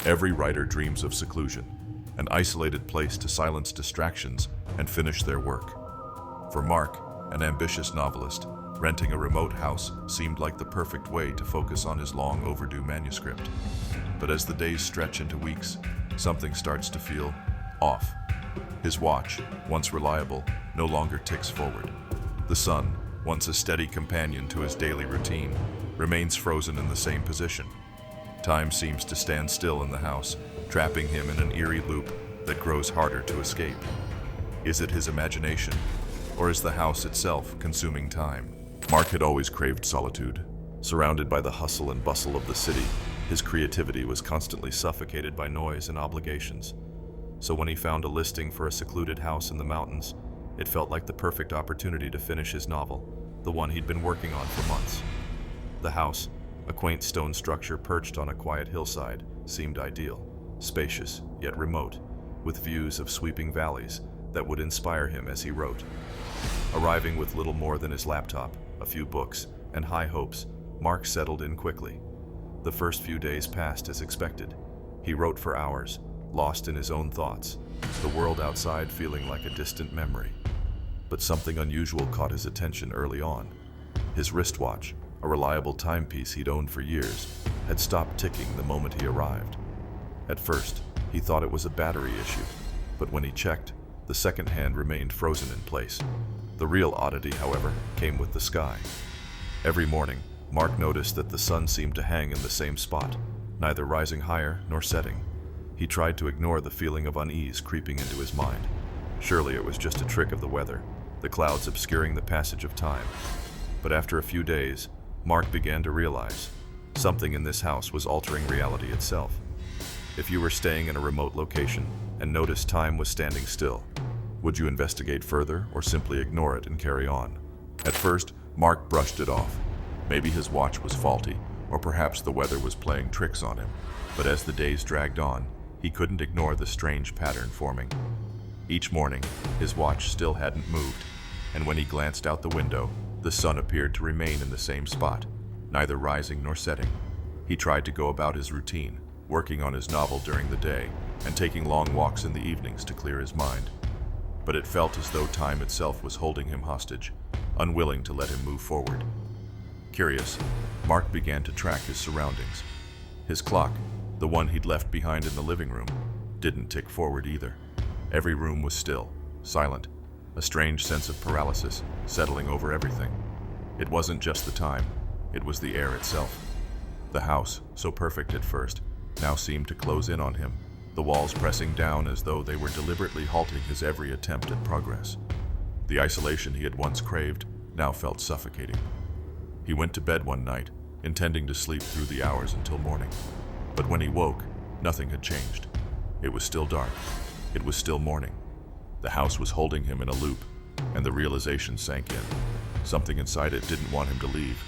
Every writer dreams of seclusion, an isolated place to silence distractions and finish their work. For Mark, an ambitious novelist, renting a remote house seemed like the perfect way to focus on his long overdue manuscript. But as the days stretch into weeks, something starts to feel off. His watch, once reliable, no longer ticks forward. The sun, once a steady companion to his daily routine, remains frozen in the same position. Time seems to stand still in the house, trapping him in an eerie loop that grows harder to escape. Is it his imagination, or is the house itself consuming time? Mark had always craved solitude. Surrounded by the hustle and bustle of the city, his creativity was constantly suffocated by noise and obligations. So when he found a listing for a secluded house in the mountains, it felt like the perfect opportunity to finish his novel, the one he'd been working on for months. The house, a quaint stone structure perched on a quiet hillside, seemed ideal, spacious yet remote, with views of sweeping valleys that would inspire him as he wrote. Arriving with little more than his laptop, a few books, and high hopes, Mark settled in quickly. The first few days passed as expected. He wrote for hours, lost in his own thoughts, the world outside feeling like a distant memory. But something unusual caught his attention early on. His wristwatch, a reliable timepiece he'd owned for years, had stopped ticking the moment he arrived. At first, he thought it was a battery issue, but when he checked, the second hand remained frozen in place. The real oddity, however, came with the sky. Every morning, Mark noticed that the sun seemed to hang in the same spot, neither rising higher nor setting. He tried to ignore the feeling of unease creeping into his mind. Surely it was just a trick of the weather, the clouds obscuring the passage of time. But after a few days, Mark began to realize something in this house was altering reality itself. If you were staying in a remote location and noticed time was standing still, would you investigate further or simply ignore it and carry on? At first, Mark brushed it off. Maybe his watch was faulty, or perhaps the weather was playing tricks on him. But as the days dragged on, he couldn't ignore the strange pattern forming. Each morning, his watch still hadn't moved, and when he glanced out the window, the sun appeared to remain in the same spot, neither rising nor setting. He tried to go about his routine, working on his novel during the day and taking long walks in the evenings to clear his mind. But it felt as though time itself was holding him hostage, unwilling to let him move forward. Curious, Mark began to track his surroundings. His clock, the one he'd left behind in the living room, didn't tick forward either. Every room was still, silent, a strange sense of paralysis settling over everything. It wasn't just the time, it was the air itself. The house, so perfect at first, now seemed to close in on him, the walls pressing down as though they were deliberately halting his every attempt at progress. The isolation he had once craved now felt suffocating. He went to bed one night, intending to sleep through the hours until morning. But when he woke, nothing had changed. It was still dark. It was still morning. The house was holding him in a loop, and the realization sank in. Something inside it didn't want him to leave.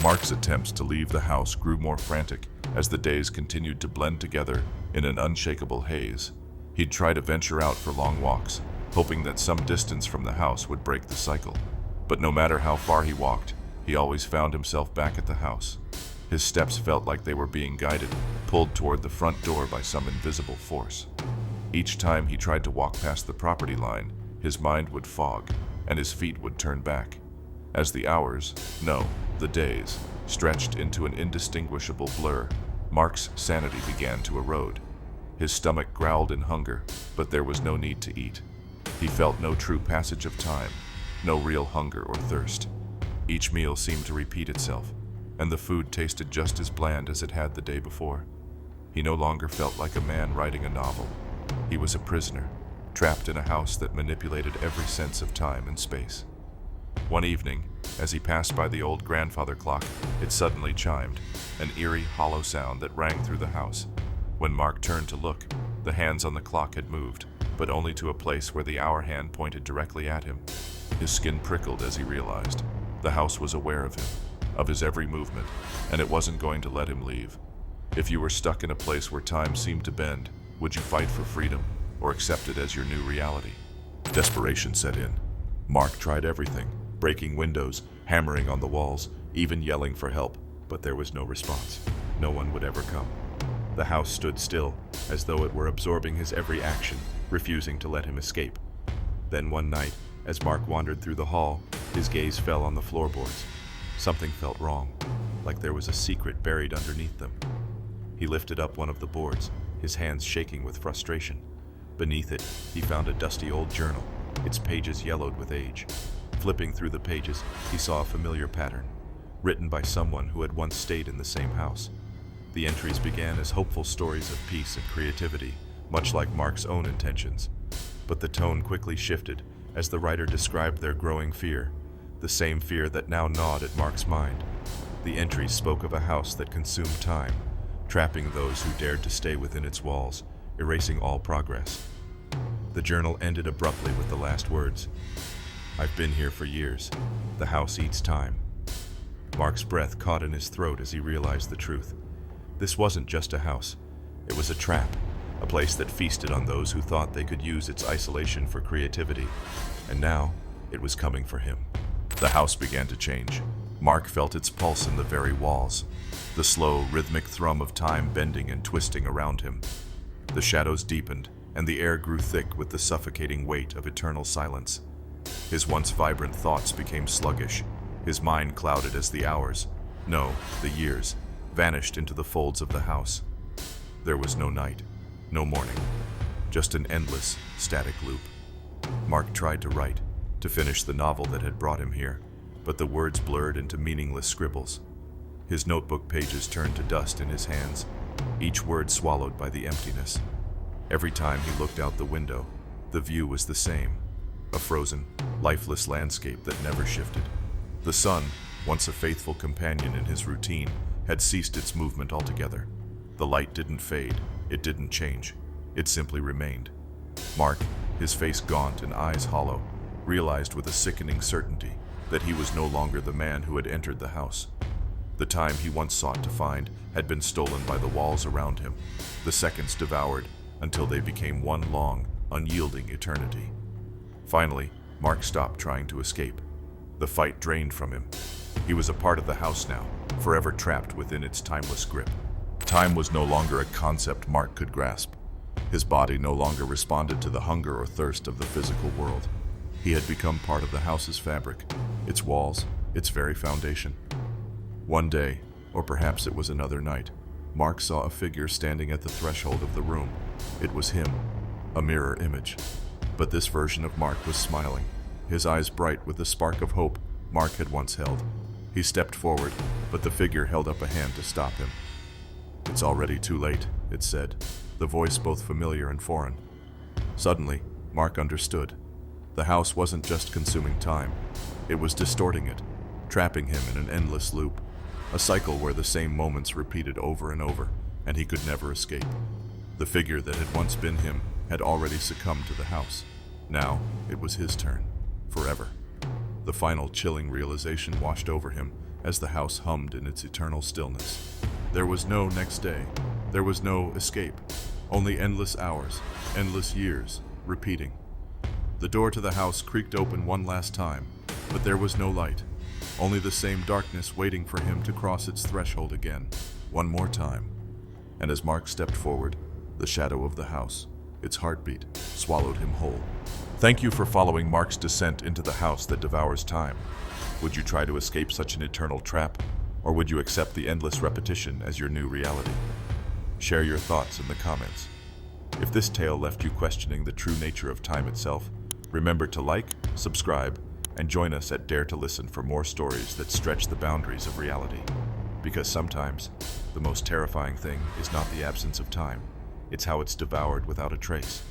Mark's attempts to leave the house grew more frantic as the days continued to blend together in an unshakable haze. He'd try to venture out for long walks, hoping that some distance from the house would break the cycle. But no matter how far he walked, he always found himself back at the house. His steps felt like they were being guided, pulled toward the front door by some invisible force. Each time he tried to walk past the property line, his mind would fog, and his feet would turn back. As the hours, no, the days, stretched into an indistinguishable blur, Mark's sanity began to erode. His stomach growled in hunger, but there was no need to eat. He felt no true passage of time, no real hunger or thirst. Each meal seemed to repeat itself, and the food tasted just as bland as it had the day before. He no longer felt like a man writing a novel. He was a prisoner, trapped in a house that manipulated every sense of time and space. One evening, as he passed by the old grandfather clock, it suddenly chimed, an eerie, hollow sound that rang through the house. When Mark turned to look, the hands on the clock had moved, but only to a place where the hour hand pointed directly at him. His skin prickled as he realized. The house was aware of him, of his every movement, and it wasn't going to let him leave. If you were stuck in a place where time seemed to bend, would you fight for freedom or accept it as your new reality? Desperation set in. Mark tried everything, breaking windows, hammering on the walls, even yelling for help, but there was no response. No one would ever come. The house stood still, as though it were absorbing his every action, refusing to let him escape. Then one night, as Mark wandered through the hall, his gaze fell on the floorboards. Something felt wrong, like there was a secret buried underneath them. He lifted up one of the boards, his hands shaking with frustration. Beneath it, he found a dusty old journal, its pages yellowed with age. Flipping through the pages, he saw a familiar pattern, written by someone who had once stayed in the same house. The entries began as hopeful stories of peace and creativity, much like Mark's own intentions. But the tone quickly shifted as the writer described their growing fear, the same fear that now gnawed at Mark's mind. The entries spoke of a house that consumed time, trapping those who dared to stay within its walls, erasing all progress. The journal ended abruptly with the last words, "I've been here for years. The house eats time." Mark's breath caught in his throat as he realized the truth. This wasn't just a house. It was a trap, a place that feasted on those who thought they could use its isolation for creativity. And now, it was coming for him. The house began to change. Mark felt its pulse in the very walls, the slow, rhythmic thrum of time bending and twisting around him. The shadows deepened, and the air grew thick with the suffocating weight of eternal silence. His once vibrant thoughts became sluggish, his mind clouded as the hours, no, the years, vanished into the folds of the house. There was no night, no morning, just an endless, static loop. Mark tried to write, to finish the novel that had brought him here, but the words blurred into meaningless scribbles. His notebook pages turned to dust in his hands, each word swallowed by the emptiness. Every time he looked out the window, the view was the same, a frozen, lifeless landscape that never shifted. The sun, once a faithful companion in his routine, had ceased its movement altogether. The light didn't fade, it didn't change, it simply remained. Mark, his face gaunt and eyes hollow, realized with a sickening certainty that he was no longer the man who had entered the house. The time he once sought to find had been stolen by the walls around him, the seconds devoured until they became one long, unyielding eternity. Finally, Mark stopped trying to escape. The fight drained from him. He was a part of the house now, forever trapped within its timeless grip. Time was no longer a concept Mark could grasp. His body no longer responded to the hunger or thirst of the physical world. He had become part of the house's fabric, its walls, its very foundation. One day, or perhaps it was another night, Mark saw a figure standing at the threshold of the room. It was him, a mirror image. But this version of Mark was smiling, his eyes bright with the spark of hope Mark had once held. He stepped forward, but the figure held up a hand to stop him. "It's already too late," it said, the voice both familiar and foreign. Suddenly, Mark understood. The house wasn't just consuming time, it was distorting it, trapping him in an endless loop, a cycle where the same moments repeated over and over, and he could never escape. The figure that had once been him had already succumbed to the house. Now, it was his turn, forever. The final chilling realization washed over him as the house hummed in its eternal stillness. There was no next day. There was no escape. Only endless hours, endless years, repeating. The door to the house creaked open one last time, but there was no light. Only the same darkness waiting for him to cross its threshold again, one more time. And as Mark stepped forward, the shadow of the house, its heartbeat, swallowed him whole. Thank you for following Mark's descent into the house that devours time. Would you try to escape such an eternal trap, or would you accept the endless repetition as your new reality? Share your thoughts in the comments. If this tale left you questioning the true nature of time itself, remember to like, subscribe, and join us at Dare to Listen for more stories that stretch the boundaries of reality. Because sometimes, the most terrifying thing is not the absence of time, it's how it's devoured without a trace.